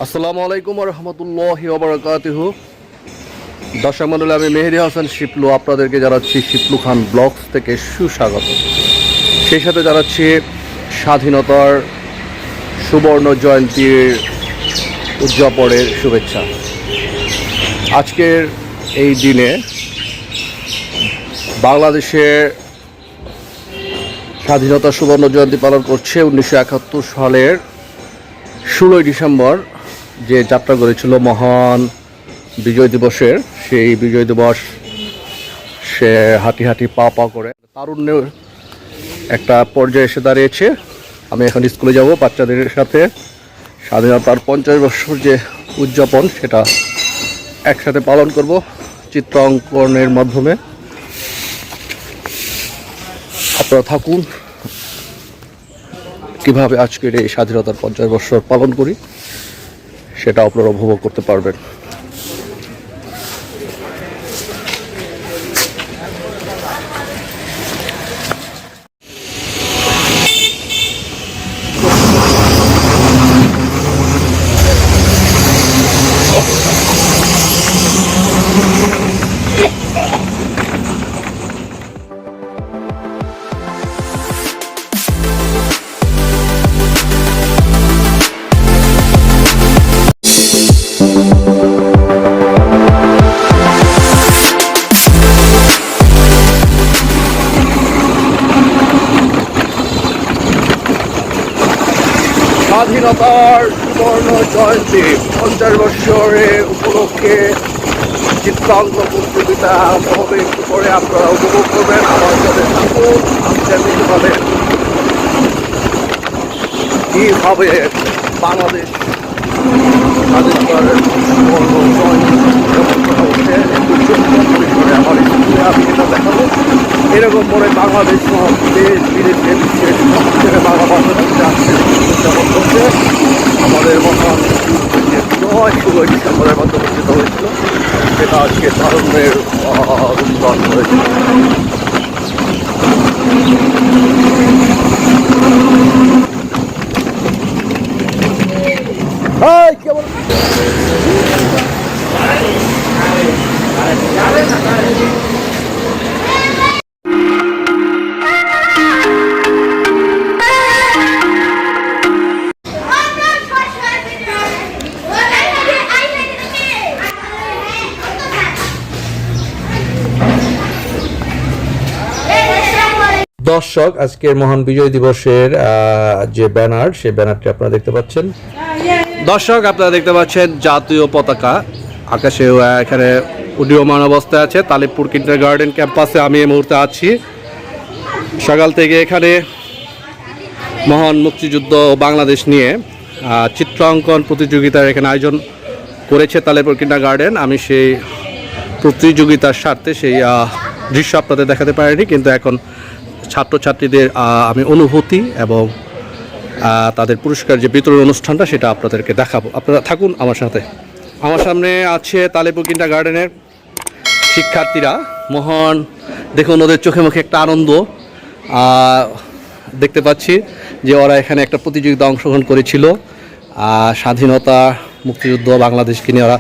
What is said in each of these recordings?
আসসালামু আলাইকুম রহমতুল্লাহি ওয়া বারাকাতুহু। দর্শক মণ্ডলী, আমি মেহেদি হাসান শিপলু আপনাদেরকে জানাচ্ছি শিপলু খান ব্লগস থেকে সুস্বাগত। সেই সাথে জানাচ্ছি স্বাধীনতার সুবর্ণ জয়ন্তীর উদযাপনের শুভেচ্ছা। আজকের এই দিনে বাংলাদেশের স্বাধীনতা সুবর্ণ জয়ন্তী পালন করছে 1971 সালের 16 ডিসেম্বর, যে যাত্রা করেছিল মহান বিজয় দিবসের। সেই বিজয় দিবস সে হাঁটি হাঁটি পা পা করে তারুণ্যের একটা পর্যায়ে এসে দাঁড়িয়েছে। আমি এখন স্কুলে যাব, বাচ্চাদের সাথে স্বাধীনতার 50 বছর যে উদযাপন সেটা একসাথে পালন করব চিত্রাঙ্কনের মাধ্যমে। আপনারা থাকুন, কীভাবে আজকের এই স্বাধীনতার 50 বছর পালন করি সেটা আপনারা উপভোগ করতে পারবেন। স্বাধীনতার সুবর্ণ জয়ন্তী 50 বছরের উপলক্ষে চিত্রাঙ্কন প্রতিযোগিতা হবে। একটু পরে আপনারা উপভোগ করবেন। আমার সাথে থাকুন, আমি কীভাবে বাংলাদেশ স্বাধীনতার সুবর্ণ জয়ন্তী উদযাপন করা হচ্ছে আমার স্কুলে আমি এটা দেখাবো। এরকম করে বাংলাদেশ সহ দেশ বিদেশে বিশ্বের সব থেকে বাংলা ভাষা আসছে উদযাপন করছে। আমাদের মহান যে 16 ডিসেম্বরের মধ্যে অনুষ্ঠিত হয়েছিল সেটা আজকে তারুণ্যের উদ্যান হয়েছে। কেমন দর্শক, আজকের মহান বিজয় দিবসের যে ব্যানার, সেই ব্যানারটি আপনারা দেখতে পাচ্ছেন। দর্শক, আপনারা দেখতে পাচ্ছেন জাতীয় পতাকা আকাশে এখানে উড্ডীয়মান অবস্থায় আছে। তালিবপুর কিন্ডার গার্ডেন ক্যাম্পাসে আমি এই মুহূর্তে আছি। সকাল থেকে এখানে মহান মুক্তিযুদ্ধ ও বাংলাদেশ নিয়ে চিত্রাঙ্কন প্রতিযোগিতার এখানে আয়োজন করেছে তালিবপুর কিন্ডার গার্ডেন। আমি সেই প্রতিযোগিতার স্বার্থে সেই দৃশ্য আপনাদের দেখাতে পারিনি, কিন্তু এখন ছাত্রছাত্রীদের আমি অনুভূতি এবং তাদের পুরস্কার যে বিতরণ অনুষ্ঠানটা সেটা আপনাদেরকে দেখাবো। আপনারা থাকুন আমার সাথে। আমার সামনে আছে তালিবপুর কিন্ডার গার্ডেনের শিক্ষার্থীরা। মহান, দেখুন ওদের চোখে মুখে একটা আনন্দ দেখতে পাচ্ছি যে ওরা এখানে একটা প্রতিযোগিতা অংশগ্রহণ করেছিল। স্বাধীনতা, মুক্তিযুদ্ধ, বাংলাদেশকে নিয়ে ওরা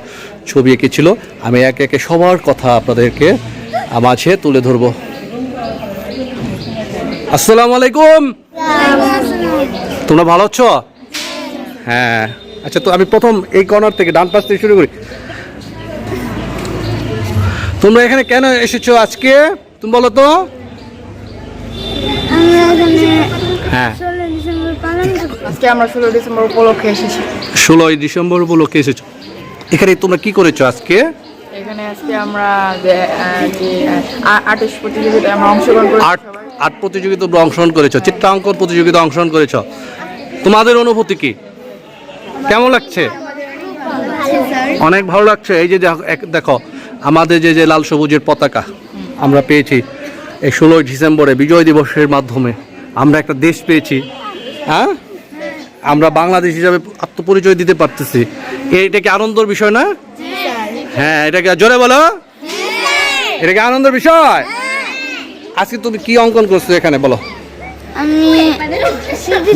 ছবি এঁকেছিল। আমি একে একে সবার কথা আপনাদেরকে মাঝে তুলে ধরবো। আসসালামু আলাইকুম, তোমরা ভালো আছো? হ্যাঁ, আচ্ছা, তো আমি প্রথম এই কর্নার থেকে ডান পাশ থেকে শুরু করি। তোমরা এখানে কেন এসেছো আজকে তুমি বলো তো? হ্যাঁ, আজকে আমরা 16 ডিসেম্বর উপলক্ষে এসেছি। 16 ডিসেম্বর উপলক্ষে এসেছো। এখানে তোমরা কি করেছো আজকে? এখানে আজকে আমরা আর্ট প্রতিযোগিতায় আমরা অংশগ্রহণ করেছি। আর্ট প্রতিযোগিতা অংশগ্রহণ করেছো, চিত্রাঙ্কন প্রতিযোগিতা অংশগ্রহণ করেছো। তোমাদের অনুভূতি কি, কেমন লাগছে? অনেক ভালো লাগছে। এই যে দেখো আমাদের যে লাল সবুজের পতাকা আমরা পেয়েছি এই 16 ডিসেম্বরে বিজয় দিবসের মাধ্যমে, আমরা একটা দেশ পেয়েছি। হ্যাঁ, আমরা বাংলাদেশ হিসাবে আত্মপরিচয় দিতে পারতেছি। এটা কি আনন্দের বিষয় না? হ্যাঁ, এটাকে জোরে বলো, এটা কি আনন্দের বিষয়? আজকে তুমি কি অঙ্কন করছো এখানে বলো? আমি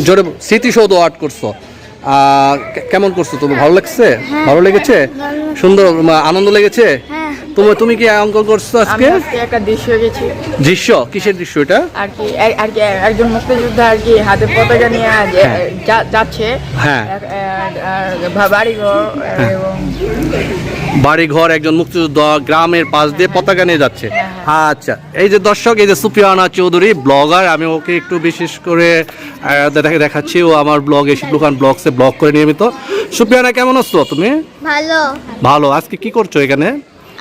জোরে স্মৃতিসৌধ আর্ট করছো। কেমন করছো তুমি? ভালো লাগছে? ভালো লেগেছে? সুন্দর আনন্দ লেগেছে? হ্যাঁ তুমি কি অঙ্কন করছো আজকে? আমি আজকে একটা দৃশ্য গেছি দৃশ্য? কিসের দৃশ্য এটা? আর কি একজন মুক্তিযোদ্ধা আর কি হাতে পতাকা নিয়ে যাচ্ছে। হ্যাঁ। বাড়িঘর এবং বাড়ি ঘর, একজন মুক্তিযোদ্ধা গ্রামের পাশ দিয়ে পতাকা নিয়ে যাচ্ছে। আচ্ছা, এই যে দর্শক, এই যে সুফিয়ানা চৌধুরী ব্লগার, আমি ওকে একটু বিশেষ করে দেখাচ্ছি। ও আমার ব্লগে শিবলুখান ব্লগসে ব্লগ করে নিয়মিত। সুফিয়ানা, কেমন আছো তুমি? ভালো। ভালো। আজকে কি করছো এখানে?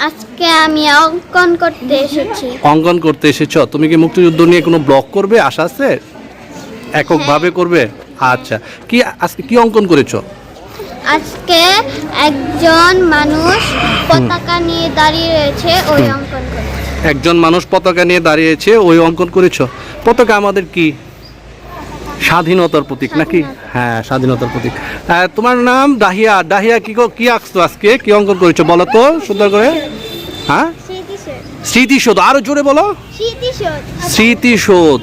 আজকে আমি অঙ্কন করতে এসেছি। অঙ্কন করতে এসেছো? তুমি কি মুক্তিযুদ্ধ নিয়ে কোনো ব্লগ করবে? আশা আছে? এককভাবে করবে? আচ্ছা, কি আজকে কি অঙ্কন করেছো? আজকে একজন মানুষ পতাকা নিয়ে দাঁড়িয়ে রয়েছে, ওই অঙ্কন করেছে। একজন মানুষ পতাকা নিয়ে দাঁড়িয়েছে, ওই অঙ্কন করেছো। পতাকা আমাদের কি স্বাধীনতার প্রতীক নাকি? হ্যাঁ, স্বাধীনতার প্রতীক। তোমার নাম ডাহিয়া। ডাহিয়া, কি আঁকছো আজকে? কি অঙ্কন করেছো বলো তো সুন্দর করে। হ্যাঁ, স্মৃতিসৌধ। আরো জোরে বলো। স্মৃতিসৌধ।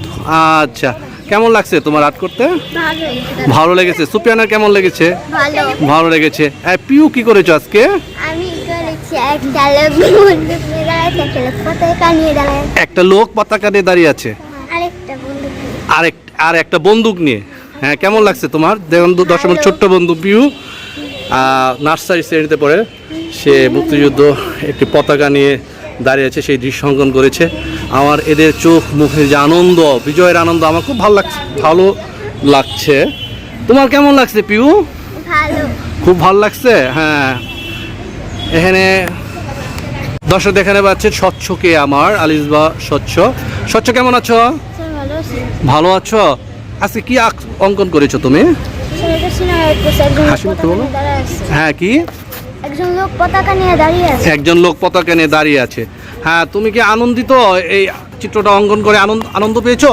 আচ্ছা, কেমন লাগছে তোমার আর্ট করতে? ভালো লেগেছে। সুপিয়ানার কেমন লেগেছে? ভালো লেগেছে। পিউ, কি করেছো আজকে? আমি করেছি একটা লোক পতাকা নিয়ে দাঁড়িয়ে আছে, আরেকটা বন্ধু আর একটা বন্দুক নিয়ে। হ্যাঁ, কেমন লাগছে তোমার? দেখুন, 10 ছোট্ট বন্ধু পিউ নার্সারি শ্রেণীতে পড়ে। সে মুক্তিযুদ্ধ একটি পতাকা নিয়ে দাঁড়িয়ে আছে, সেই দৃশ্য অঙ্কন করেছে। আমার এদের চোখ মুখের যে আনন্দ, বিজয়ের আনন্দ, আমার খুব ভালো লাগছে। তোমার কেমন লাগছে পিউ? ভালো। খুব ভালো লাগছে। হ্যাঁ, এখানে দর্শক এখানে পাচ্ছে স্বচ্ছকে, আমার আলিসবা স্বচ্ছ কেমন আছো? ভালো আছো। আজকে কি অঙ্কন করেছো তুমি? হাসি মুখে বলো। হ্যাঁ, কি? একজন লোক পতাকা নিয়ে দাঁড়িয়ে আছে। একজন লোক পতাকা নিয়ে দাঁড়িয়ে আছে। হ্যাঁ, তুমি কি আনন্দিত? এই চিত্রটা অঙ্কন করে আনন্দ পেয়েছো?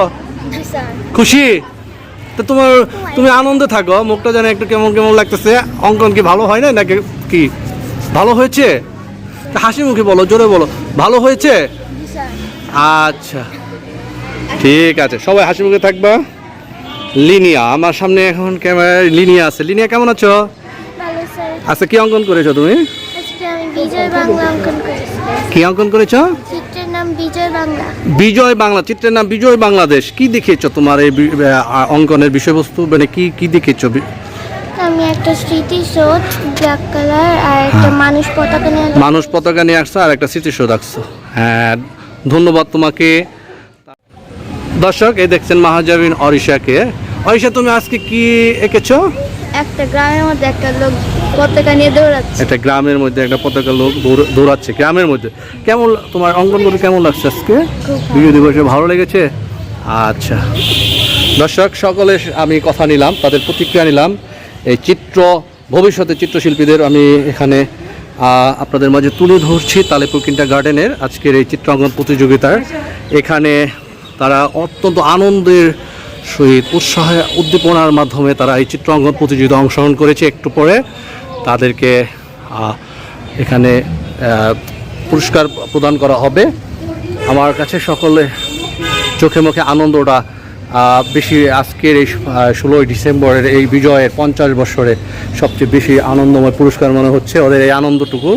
খুশি? তো তুমি আনন্দে থাকো। মুখটা যেন একটু কেমন কেমন লাগতেছে। অঙ্কন কি ভালো হয় না নাকি? কি ভালো হয়েছে? হাসি মুখে বলো, জোরে বলো, ভালো হয়েছে। আচ্ছা, ঠিক আছে, সবাই হাসি মুখে থাকবা। লিনিয়া আমার সামনে এখন ক্যামেরায় লিনিয়া আছে। লিনিয়া, কেমন আছো? আচ্ছা, কি অঙ্কন করেছো তুমি? বিজয় বাংলা অঙ্কন করেছি। কি অঙ্কন করেছো? চিত্রের নাম বিজয় বাংলা। বিজয় বাংলা, চিত্রের নাম বিজয় বাংলাদেশ। কি দেখিয়েছো তোমার এই অঙ্কনের বিষয়বস্তু? মানে কি দেখিয়েছো? আমি একটা স্মৃতিসৌধ ব্ল্যাক কালার আর একটা মানুষ পতাকা নিয়ে আসছো, আর একটা স্মৃতিসৌধ আঁকছো। হ্যাঁ, ধন্যবাদ তোমাকে। দর্শক, এই দেখছেন মাহাজাবিন অরিশাকে। অরিশা, তুমি আজকে কি এঁকেছো? একটা গ্রামের মধ্যে একটা লোক পতাকা নিয়ে দৌড়াচ্ছে। একটা গ্রামের মধ্যে একটা পতাকা লোক দৌড়াচ্ছে গ্রামের মধ্যে। কেমন তোমার অঙ্কন করে কেমন লাগছে আজকে? বিজয় দিবসে ভালো লেগেছে? আচ্ছা দর্শক, সকলে আমি কথা নিলাম, তাদের প্রতিক্রিয়া নিলাম। এই ভবিষ্যতে চিত্রশিল্পীদের আমি এখানে আপনাদের মাঝে তুলে ধরছি তালেপুর কিন্ডারগার্টেনের আজকের এই চিত্রাঙ্কন প্রতিযোগিতার। এখানে তারা অত্যন্ত আনন্দের সহিত উৎসাহে উদ্দীপনার মাধ্যমে তারা এই চিত্রাঙ্কন প্রতিযোগিতা অংশগ্রহণ করেছে। একটু পরে তাদেরকে এখানে পুরস্কার প্রদান করা হবে। আমার কাছে সকলে চোখে মুখে আনন্দটা বেশি। আজকের এই 16ই ডিসেম্বরের এই বিজয়ের 50 বছরে সবচেয়ে বেশি আনন্দময় পুরস্কার মনে হচ্ছে ওদের এই আনন্দটুকু।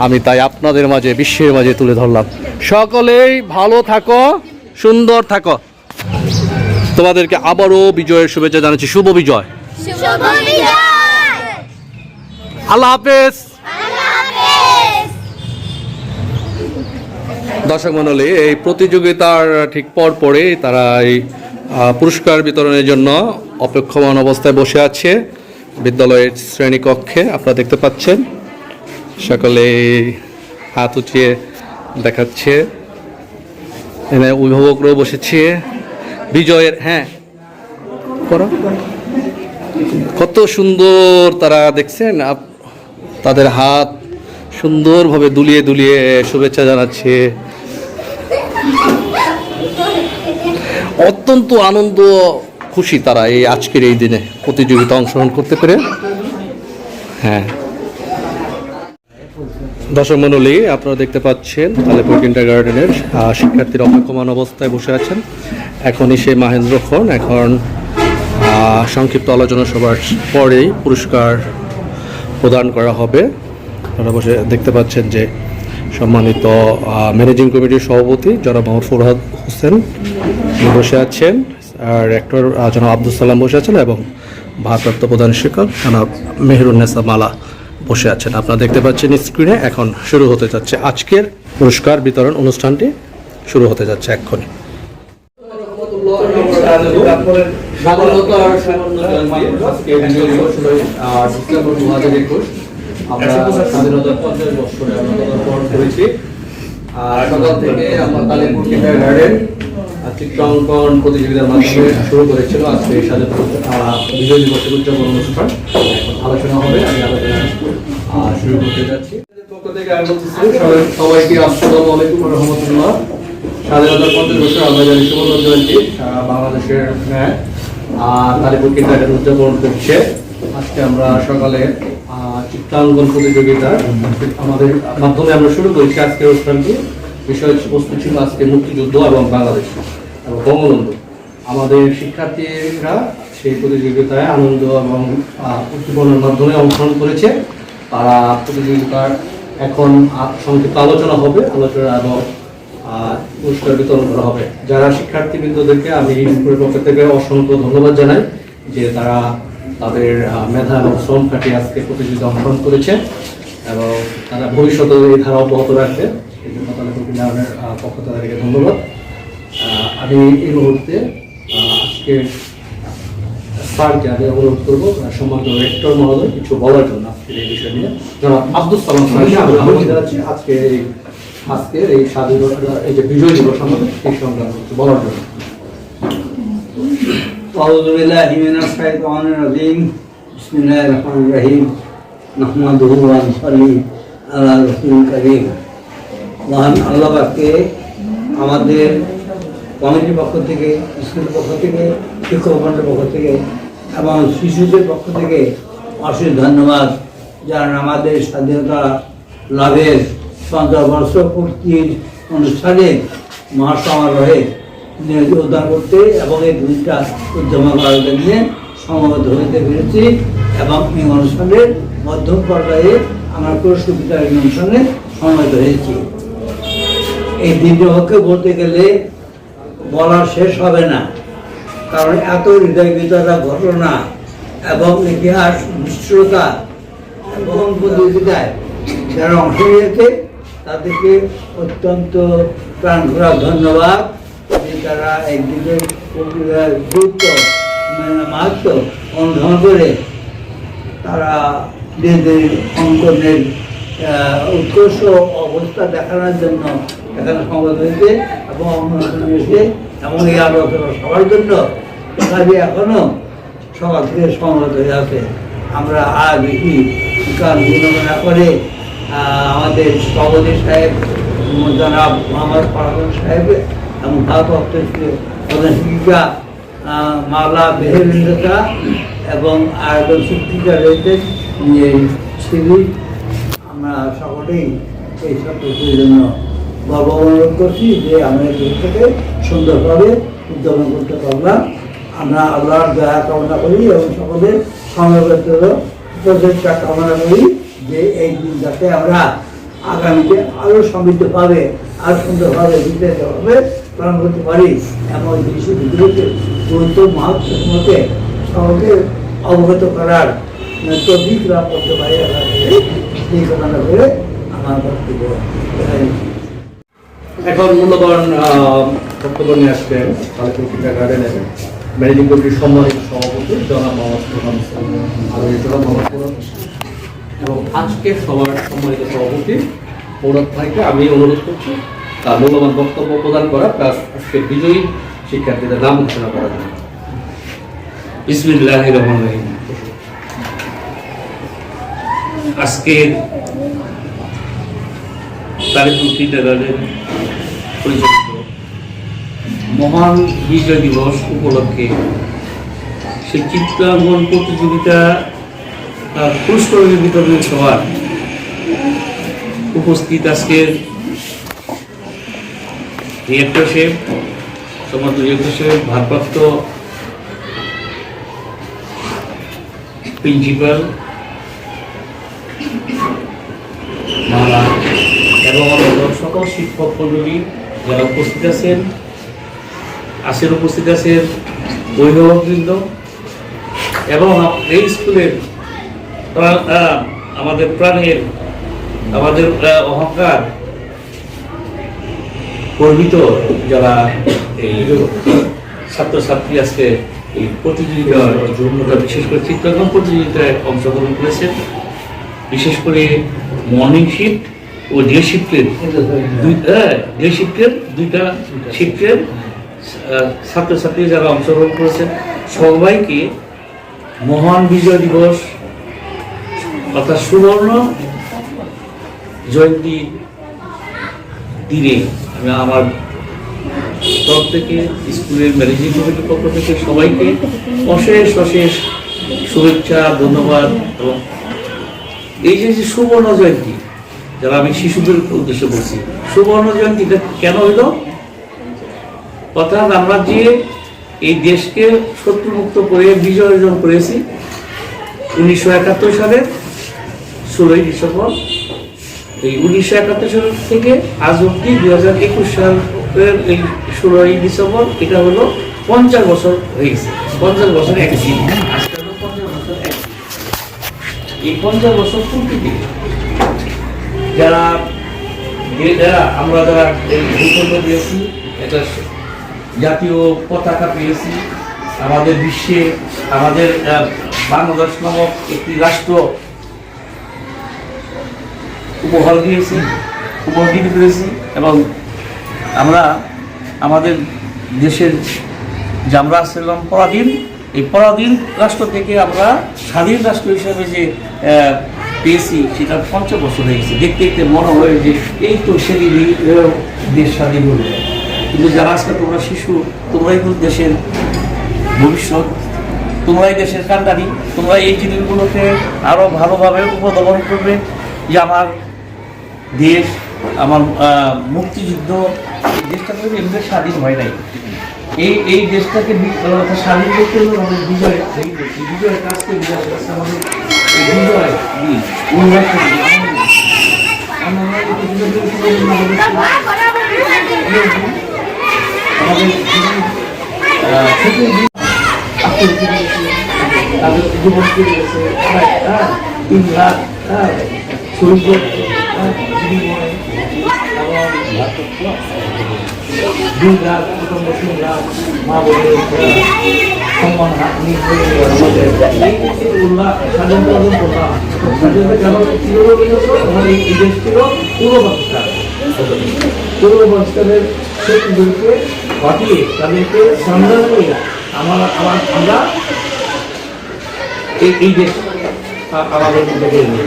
আমি তাই আপনাদের মাঝে, বিশ্বের মাঝে তুলে ধরলাম। সকলেই ভালো থাকো, সুন্দর থাকো। তোমাদেরকে আবারও বিজয়ের শুভেচ্ছা জানাচ্ছি। শুভ বিজয়। আল্লাহ হাফেজ। দর্শক মণ্ডলী, এই প্রতিযোগিতার ঠিক পরে তারা এই পুরস্কার বিতরণের জন্য অপেক্ষমান অবস্থায় বসে আছে বিদ্যালয়ের শ্রেণীকক্ষে। আপনারা দেখতে পাচ্ছেন সকলে হাত উঠিয়ে দেখাচ্ছে। এখানে অভিভাবকরাও বসেছে বিজয়ের। হ্যাঁ, কত সুন্দর তারা, দেখছেন তাদের হাত সুন্দরভাবে দুলিয়ে দুলিয়ে শুভেচ্ছা জানাচ্ছে। অত্যন্ত আনন্দ খুশি তারা এই আজকের এই দিনে প্রতিযোগিতা অংশগ্রহণ করতে পেরে। হ্যাঁ দর্শক মণ্ডলী, আপনারা দেখতে পাচ্ছেন তালেপুর কিন্ডারগার্টেনের শিক্ষার্থীরা অপেক্ষমান অবস্থায় বসে আছেন। এখনই সেই মহেন্দ্রক্ষণ, এখন সংক্ষিপ্ত আলোচনা সভার পরেই পুরস্কার প্রদান করা হবে। আপনারা বসে দেখতে পাচ্ছেন যে সম্মানিত ম্যানেজিং কমিটির সভাপতি জনাব মোহাম্মদ ফরহাদ হোসেন বসে আছেন, আর রেক্টর জনাব আব্দুল সালাম বসে আছেন এবং ভারপ্রাপ্ত প্রধান শিক্ষক জনাব মেহেরুন্নেসা মালা বসে আছেন। আপনারা দেখতে পাচ্ছেন স্ক্রিনে। এখন শুরু হতে যাচ্ছে আজকের পুরস্কার বিতরণ অনুষ্ঠানটি, শুরু হতে যাচ্ছে এক্ষুনি। আমরা স্বাধীনতার 50 বছরে পালন করেছি। সকাল থেকে আমরা কালীপুর কিন্ডারগার্টেন চিত্রাঙ্কন প্রতিযোগিতার মাধ্যমে শুরু করেছিল। আজকে বিজয় দিবসের উদযাপন অনুষ্ঠান এখন আলোচনা হবে। আমি আলোচনা শুরু করতে যাচ্ছি। পক্ষ থেকে আমি বলতেছি সবাইকে আসসালামু আলাইকুম ওয়া রাহমাতুল্লাহ। স্বাধীনতার 50 বছর আমরা জানি সুবর্ণ জয়ন্তী সারা বাংলাদেশের ন্যায় কালীপুর কিন্ডারগার্টেন উদযাপন করছে। আজকে আমরা সকালে চিত্রাঙ্কন প্রতিযোগিতা আমাদের মাধ্যমে আমরা শুরু করেছি আজকের অনুষ্ঠানটি। বিষয়বস্তু ছিল আজকে মুক্তিযুদ্ধ এবং বাংলাদেশ এবং বঙ্গবন্ধু। আমাদের শিক্ষার্থীরা সেই প্রতিযোগিতায় আনন্দ এবং উদ্দীপনার মাধ্যমে অংশগ্রহণ করেছে। তারা প্রতিযোগিতার এখন সংক্ষিপ্ত আলোচনা হবে, আলোচনা এবং পুরস্কার বিতরণ করা হবে। যারা শিক্ষার্থীবৃন্দদেরকে আমি স্কুলের পক্ষ থেকে অসংখ্য ধন্যবাদ জানাই যে তারা তাদের মেধা এবং শ্রম খাটিয়ে আজকে প্রতিযোগিতা অংশগ্রহণ করেছে এবং তারা ভবিষ্যতে এই ধারা অব্যাহত রাখবে। এই জন্য তাদের পক্ষ তাদেরকে ধন্যবাদ। আমি এই মুহূর্তে আজকে স্যারকে আমি অনুরোধ করবো সম্মানিত রেক্টর মহোদয় কিছু বলার জন্য আজকের এই বিষয় নিয়ে। জনাব আব্দুল সালাম স্যারকে আমি আমন্ত্রণ জানাচ্ছি আজকের এই স্বাধীনতা এই যে বিজয় দিবস আমাদের এই সংক্রান্ত বলার জন্য। أعوذ بالله من الشيطان الرجيم بسم الله الرحمن الرحيم نحمده ونصلي على رسول الكريم। মহান আল্লাহ পাককে আমাদের কমিটির পক্ষ থেকে, স্কুলের পক্ষ থেকে, শিক্ষক মণ্ডলের পক্ষ থেকে এবং শিশুদের পক্ষ থেকে অশেষ ধন্যবাদ, যারা আমাদের স্বাধীনতা লাভের 50 বর্ষ পূর্তির অনুষ্ঠানে মহাসমারোহে যোগদান করতে এবং এই দুইটা উদ্যমন করার জন্য সমবেত হইতে পেরেছি এবং এই অনুষ্ঠানের মধ্যম পর্যায়ে আমরা পুরস্কার বিতরণ অনুষ্ঠানে সমবেত হয়েছি। এই দিনটির পক্ষে বলতে গেলে বলা শেষ হবে না, কারণ এত হৃদয় বিতরা ঘটনা এবং ইতিহাস মিশ্রতা এবং প্রতিযোগিতায় যারা অংশ নিয়েছে তাদেরকে অত্যন্ত প্রাণভরা ধন্যবাদ। তারা একদিকে গুরুত্ব মাহাত্ম অনুধাবন করে তারা নিজেদের অঙ্কনের উৎকর্ষ অবস্থা দেখানোর জন্য এখানে সংবাদ হয়েছে এবং অনুষ্ঠান হয়েছে এবং এই আলোচনা সবার জন্য কাজে এখনো সকাল থেকে সংবাদ হয়ে আছে। আমরা আর বেশি গান গুণগণনা করে আমাদের সভাপতি সাহেব জনাব মোহাম্মদ ফরহাদ সাহেব এবং ভারপ্রাপ্ত প্রধান শিক্ষিকা মালা মেহেরুন্নেসা এবং আরেকজন শিক্ষিকা রয়েছেন শিবির, আমরা সকলেই এই ছাত্রদের জন্য গর্ব অনুরোধ করছি যে আমরা এই থেকে সুন্দরভাবে উদ্যাপন করতে পারলাম। আমরা আল্লাহর দয়া কামনা করি এবং সকলের সমবেত প্রচেষ্টা কামনা করি যে এই দিন যাতে আমরা আগামীতে আরও সমৃদ্ধভাবে আর সুন্দরভাবে বিদ্যালয়ভাবে পালন করতে পারি এমন বিশ্ব বিদ্রোহকে গুরুত্ব মহাত্মকে সকলকে অবগত করার তৌফিক লাভ করতে পারি এই কামনা করে আমার বক্তব্য। এখন মূল্যবান বক্তব্য নিয়ে আসবেন কালীপুর কিন্ডারগার্টেনের ম্যানেজিং কমিটির সম্মানিত সভাপতি জনাব মোহাম্মদ ফরহাদ এবং আজকের সবার সম্মানিত সভাপতি ফরহাদ ভাইকে আমি অনুরোধ করছি তার মূল্যবান বক্তব্য প্রদান করা প্লাস আজকের বিজয়ী শিক্ষার্থীদের নাম ঘোষণা করার জন্য। বিসমিল্লাহির রহমানির রহিম। আজকের কালীপুর কিন্ডারগার্টেন পরিচালিত মহান বিজয় দিবস উপলক্ষে সেই চিত্রাঙ্কন প্রতিযোগিতা পুরস্কার বিতরণের সভার উপস্থিত আজকের রিয়েক্টর সাহেব, সম্মানিত রিয়েক্টর সাহেব, ভারপ্রাপ্ত প্রিন্সিপাল মালা এবং সকল শিক্ষক মণ্ডলী যারা উপস্থিত আছেন উপস্থিত আছেন অভিভাবকবৃন্দ এবং এই স্কুলের আমাদের প্রাণের আমাদের অহংকার গর্বিত যারা এই ছাত্রছাত্রী আজকে এই প্রতিযোগিতার জন্য বিশেষ করে চিত্রাঙ্কন প্রতিযোগিতায় অংশগ্রহণ করেছেন, বিশেষ করে মর্নিং শিফট ও ডে শিফটের দুইটা শিফটের ছাত্রছাত্রী যারা অংশগ্রহণ করেছেন সবাইকে মহান বিজয় দিবস অর্থাৎ সুবর্ণ জয়ন্তী দিনে আমি আমার তরফ থেকে স্কুলের ম্যানেজিং কমিটির পক্ষ থেকে সবাইকে অশেষ অশেষ শুভেচ্ছা, ধন্যবাদ। এবং এই যে সুবর্ণ জয়ন্তী, যারা আমি শিশুদের উদ্দেশ্যে বলছি, সুবর্ণ জয়ন্তীটা কেন হইল? অর্থাৎ আমরা যে এই দেশকে শত্রুমুক্ত করে বিজয় অর্জন করেছি 1971 সালের 16ই ডিসেম্বর। এই 1971 সাল থেকে আজ অব্দি 2021 সালের এই 16ই ডিসেম্বর, এটা হলো 50 বছর হয়ে গেছে। 50 বছর একদিন, আজকে হলো 50 বছর একদিন। এই 50 বছর পূর্তিতে যারা আমরা যারা এই ভূখণ্ড পেয়েছি, একটা জাতীয় পতাকা পেয়েছি, আমাদের বিশ্বে আমাদের বাংলাদেশ নামক একটি রাষ্ট্র উপহার দিতে পেরেছি এবং আমরা আমাদের দেশের যে আমরা আসছিলাম পরাধীন, এই পরাধীন রাষ্ট্র থেকে আমরা স্বাধীন রাষ্ট্র হিসাবে যে পেয়েছি সেটা 50 বছর হয়ে গেছে। দেখতে দেখতে মনে হয় যে এই তো সেদিনই দেশ স্বাধীন হলো। কিন্তু যারা আজকে তোমরা শিশু, তোমরাই কিন্তু দেশের ভবিষ্যৎ, তোমরাই দেশের কান্ডারি, তোমরা এই জিনিসগুলোকে আরও ভালোভাবে উপস্থাপন করবে যে আমার দেশ, আমার মুক্তিযুদ্ধ, দেশটা কিন্তু এমনি স্বাধীন হয় নাই। এই দেশটাকে স্বাধীন করতে হলে আমাদের বিজয়ের কাজকে বিজয় করতে আমাদের বিজয় দিন তাদের জীবন করে গেছে 3 লাখ শহীদ 2 লাখ কুটুম্ব 3 লাখ মা বোনের সম্মান উল্লাহ স্বাধীনতা অর্জন করলাম। স্বাধীনতা কেন আমাদের এই দেশ ছিল পূর্ব পাকিস্তান, পূর্ব পাকিস্তানের শত্রুদেরকে হটিয়ে তাদেরকে সংগ্রাম করে আমরা এই দেশ আমাদের মধ্যে নিয়ে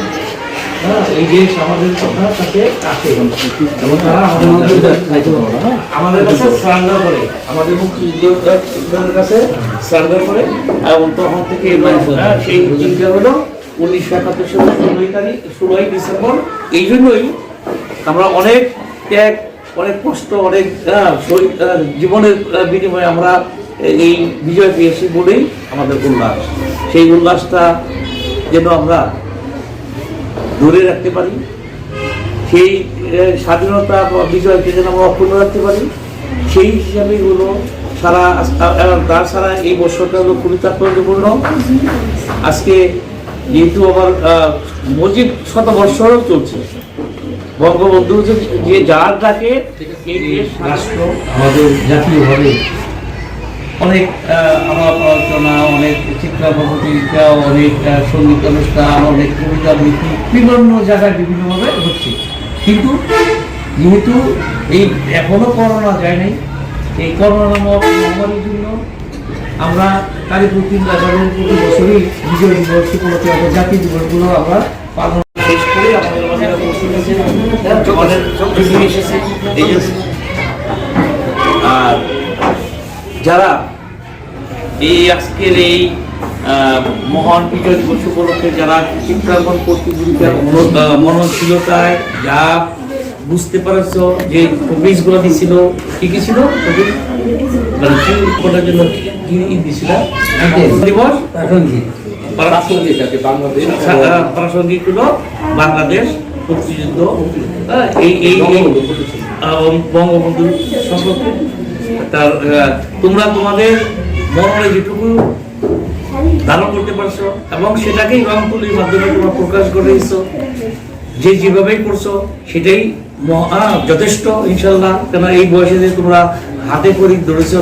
এই দেশ আমাদের কথা তাকে আসে এবং তারা আমাদের কাছে সারেন্ডার করে, আমাদের মুক্তিযোদ্ধাদের কাছে সারেন্ডার করে। এবং তখন থেকে সেই চিন্তা হলো 1971 সালের 16ই ডিসেম্বর। এই জন্যই আমরা অনেক ত্যাগ, অনেক কষ্ট, অনেক জীবনের বিনিময়ে আমরা এই বিজয় পেয়েছি বলেই আমাদের উল্লাস। সেই উল্লাসটা যেন আমরা ধরে রাখতে পারি, সেই স্বাধীনতা বা বিজয়কে যেন আমরা অক্ষুণ্ণ রাখতে পারি, সেই হিসাবে হলো তাছাড়া এই বছরটা হলো খুবই তাৎপর্যপূর্ণ। আজকে যেহেতু আমার মজিদ শতবর্ষও চলছে, বঙ্গবন্ধু যে যার ডাকে এই দেশ রাষ্ট্র আমাদের জাতীয়ভাবে অনেক আমার আলোচনা, অনেক চিত্রাঙ্কন প্রতিযোগিতা, অনেক সঙ্গীত অনুষ্ঠান, অনেক কবিতা আবৃত্তি বিভিন্ন জায়গায় বিভিন্নভাবে হচ্ছে। কিন্তু যেহেতু এই এখনো করোনা যায় নাই, এই করোনা নামক মহামারীর জন্য আমরা কালীপুর 3 রাজারের প্রতি বছরই বিজয় দিবস উপলক্ষে আমাদের জাতীয় দিবসগুলো আমরা পালন শেষ করে আমাদের মাঝে এসেছে। আর যারা এই আজকের এই মহান বিজয় দিবস উপলক্ষে যারা চিত্রাঙ্কন প্রতিযোগিতার মননশীলতায় যা বুঝতে পারছ যে টপিকসগুলো দিয়েছিল, কি কি ছিল করার জন্য কি দিয়েছিল দিবস প্রাসঙ্গিক আর কি, বাংলাদেশ প্রাসঙ্গিক হলো বাংলাদেশ মুক্তিযুদ্ধ, এই এই বঙ্গবন্ধু সম্পর্কে তার তোমরা তোমাদের মনে যেটুকু ধারণ করতে পারছো এবং সেটাকেই রং তুলির মাধ্যমে তোমরা প্রকাশ করেছো, যে যেভাবেই করছো সেটাই যথেষ্ট ইনশাল্লাহ। কেন এই বয়সে যে তোমরা হাতে করে ধরেছ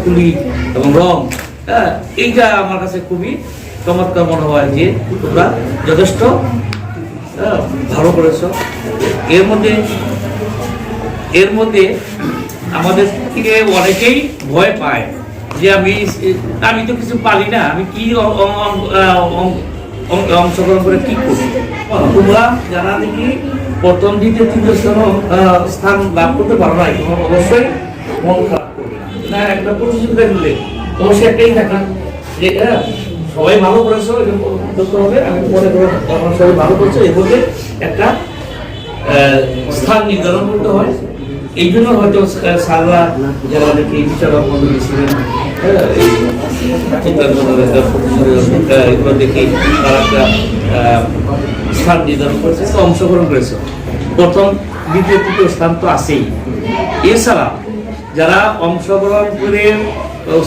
তুলি এবং রং, এইটা আমার কাছে খুবই চমৎকার মনে হয় যে তোমরা যথেষ্ট ভালো করেছো। এর মধ্যে আমাদের থেকে অনেকেই ভয় পায় যে আমি তো কিছু পারি না, আমি কি অংশগ্রহণ করে কি করি। তোমরা যারা দেখি প্রথম দ্বিতীয় তৃতীয় স্থান লাভ করতে পারো নাই, তোমার অবশ্যই মন খারাপ করবে না। একটা প্রতিযোগিতা দিলে অবশ্যই একটাই থাকা যে সবাই ভালো করেছো, হবে আমি মনে করি সবাই ভালো করছো, এর মধ্যে একটা স্থান নির্ধারণ করতে হয়। এই জন্য হয়তো সাররা যারা দেখি বিচারক মন্ডলী ছিলেন, এগুলো দেখি তারা একটা স্থান নির্ধারণ করেছে, অংশগ্রহণ করেছে। প্রথম দ্বিতীয় তৃতীয় স্থান তো আছেই, এছাড়া যারা অংশগ্রহণ করে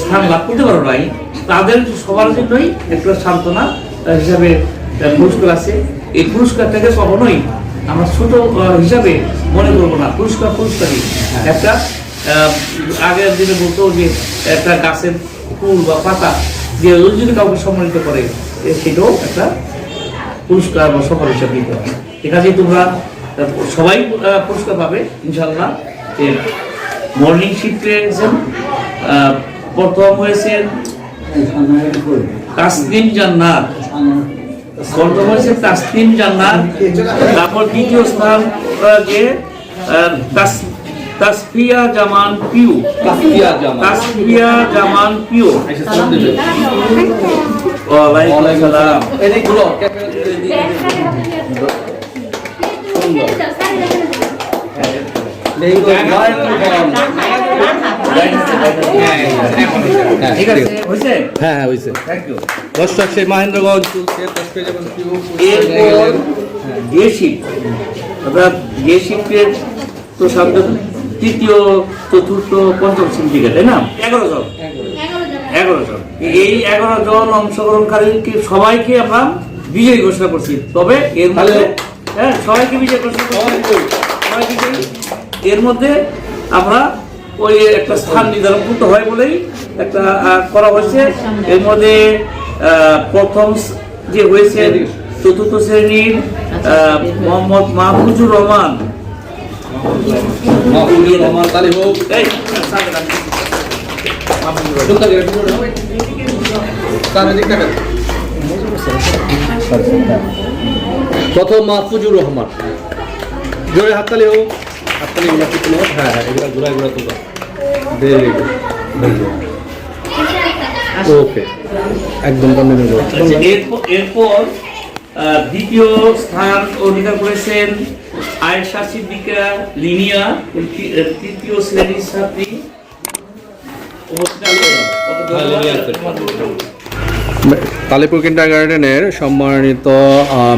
স্থান লাভ করতে পারো নাই তাদের সবার জন্যই একটা সান্ত্বনা হিসাবে পুরস্কার আছে। এই পুরস্কারটাকে কখনোই আমরা ছোট হিসাবে মনে করবো না। পুরস্কারই একটা আগের দিনে বলতো যে একটা গাছের ফুল বা পাতা যে যদি কাউকে সম্মানিত করে সেটাও একটা পুরস্কার বা সম্মান হিসাবে দিতে হয়। ঠিক আছে, তোমরা সবাই পুরস্কার পাবে ইনশাল্লাহ। মর্নিং শিফটে প্রথম হয়েছে তাসনিম জান্নাত, প্রথম হয়েছে তাসনিম জান্নাত, তারপর দ্বিতীয় স্থান যে তাসফিয়া জামান পিউ, তাসফিয়া জামান পিউ। ওয়ালাইকুম আসসালাম। এদিকগুলো ঠিক আছে, হয়েছে? হ্যাঁ হয়েছে। Thank you. দর্শক সেই মহেন্দ্রগঞ্জ এরপর যে শিফট, অর্থাৎ যে শিফটের তো সামনে তৃতীয় চতুর্থ পঞ্চম শ্রেণী, তাই না? 11 জন। এই 11 জন অংশগ্রহণকারীকে সবাইকে আমরা বিজয়ী ঘোষণা করছি। তবে এর মধ্যে সবাইকে বিজয়ী ঘোষণা করছি, সবাই বিজয়ী। এর মধ্যে আমরা ওই একটা স্থান নির্ধারণ করতে হয় বলেই একটা করা হয়েছে। এর মধ্যে প্রথম যে হয়েছে চতুর্থ শ্রেণীর মোহাম্মদ মাহফুজুর রহমান, প্রথম মাহফুজুর রহমান, জোরে হাততালি হোক, হাততালি গুলা কি তুলো? হ্যাঁ এগুলা ঘুরা তুলো। ভেরি গুড, ওকে, একদম কন্টিনিউ। এরপর দ্বিতীয় স্থান অধিকার করেছেন আয়েশা সিদ্দিকা লিনিয়া, তৃতীয় শ্রেণীর ছাত্রী। কালীপুর কিন্ডারগার্টেনের সম্মানিত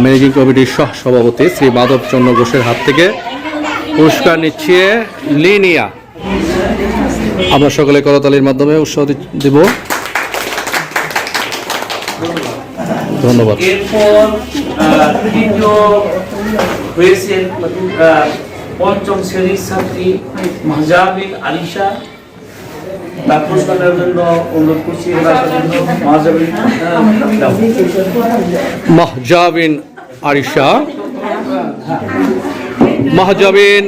ম্যানেজিং কমিটির সহ সভাপতি শ্রী মাধব চন্দ্র ঘোষের হাত থেকে পুরস্কার নিচ্ছে লিনিয়া। আমরা সকলে করতালির মাধ্যমে উৎসাহ দিব। ধন্যবাদ। এরপর তৃতীয় হয়েছেন পঞ্চম শ্রেণীর ছাত্রী মাহজাবিন আলিশা। তার পুরস্কারের জন্য অনুরোধ করছি মাহজাবিন আরিশা, মাহজাবিন